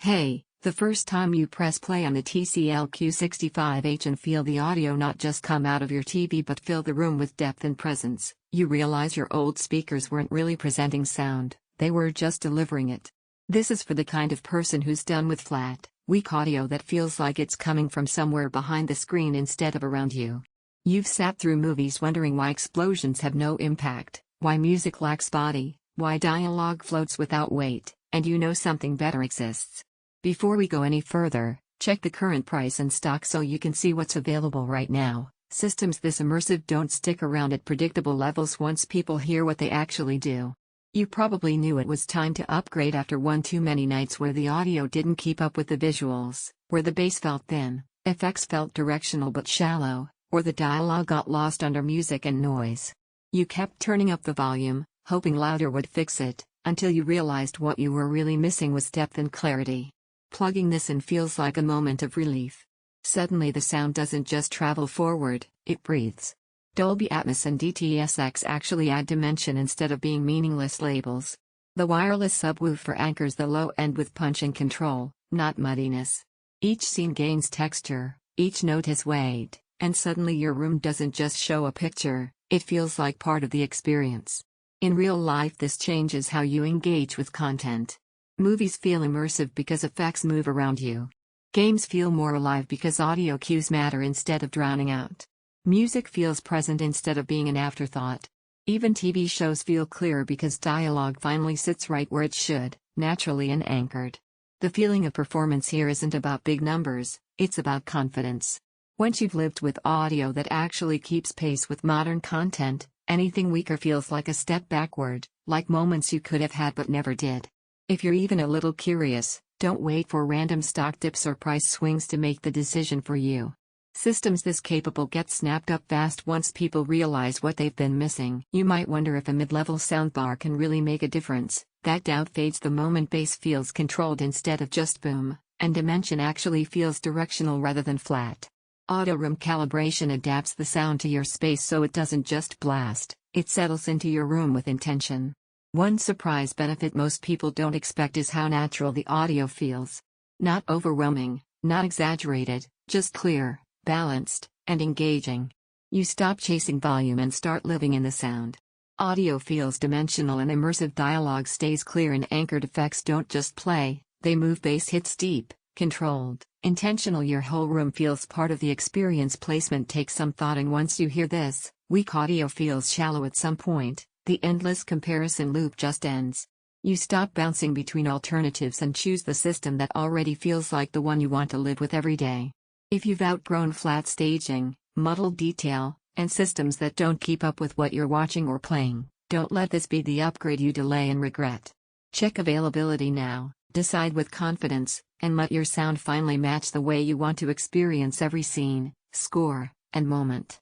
Hey, the first time you press play on the TCL Q65H and feel the audio not just come out of your TV but fill the room with depth and presence, you realize your old speakers weren't really presenting sound, they were just delivering it. This is for the kind of person who's done with flat, weak audio that feels like it's coming from somewhere behind the screen instead of around you. You've sat through movies wondering why explosions have no impact, why music lacks body, why dialogue floats without weight, and you know something better exists. Before we go any further, check the current price and stock so you can see what's available right now. Systems this immersive don't stick around at predictable levels once people hear what they actually do. You probably knew it was time to upgrade after one too many nights where the audio didn't keep up with the visuals, where the bass felt thin, effects felt directional but shallow, or the dialogue got lost under music and noise. You kept turning up the volume, hoping louder would fix it, until you realized what you were really missing was depth and clarity. Plugging this in feels like a moment of relief. Suddenly the sound doesn't just travel forward, it breathes. Dolby Atmos and DTS:X actually add dimension instead of being meaningless labels. The wireless subwoofer anchors the low end with punch and control, not muddiness. Each scene gains texture, each note has weight, and suddenly your room doesn't just show a picture, it feels like part of the experience. In real life this changes how you engage with content. Movies feel immersive because effects move around you. Games feel more alive because audio cues matter instead of drowning out. Music feels present instead of being an afterthought. Even TV shows feel clearer because dialogue finally sits right where it should, naturally and anchored. The feeling of performance here isn't about big numbers, it's about confidence. Once you've lived with audio that actually keeps pace with modern content, anything weaker feels like a step backward, like moments you could have had but never did. If you're even a little curious, don't wait for random stock dips or price swings to make the decision for you. Systems this capable get snapped up fast once people realize what they've been missing. You might wonder if a mid-level soundbar can really make a difference. That doubt fades the moment bass feels controlled instead of just boom, and dimension actually feels directional rather than flat. Auto Room Calibration adapts the sound to your space so it doesn't just blast, it settles into your room with intention. One surprise benefit most people don't expect is how natural the audio feels. Not overwhelming, not exaggerated, just clear, balanced, and engaging. You stop chasing volume and start living in the sound. Audio feels dimensional and immersive, dialogue stays clear and anchored, effects don't just play, they move, bass hits deep, controlled, intentional. Your whole room feels part of the experience. Placement takes some thought, and once you hear this, weak audio feels shallow at some point. The endless comparison loop just ends. You stop bouncing between alternatives and choose the system that already feels like the one you want to live with every day. If you've outgrown flat staging, muddled detail, and systems that don't keep up with what you're watching or playing, don't let this be the upgrade you delay and regret. Check availability now, decide with confidence, and let your sound finally match the way you want to experience every scene, score, and moment.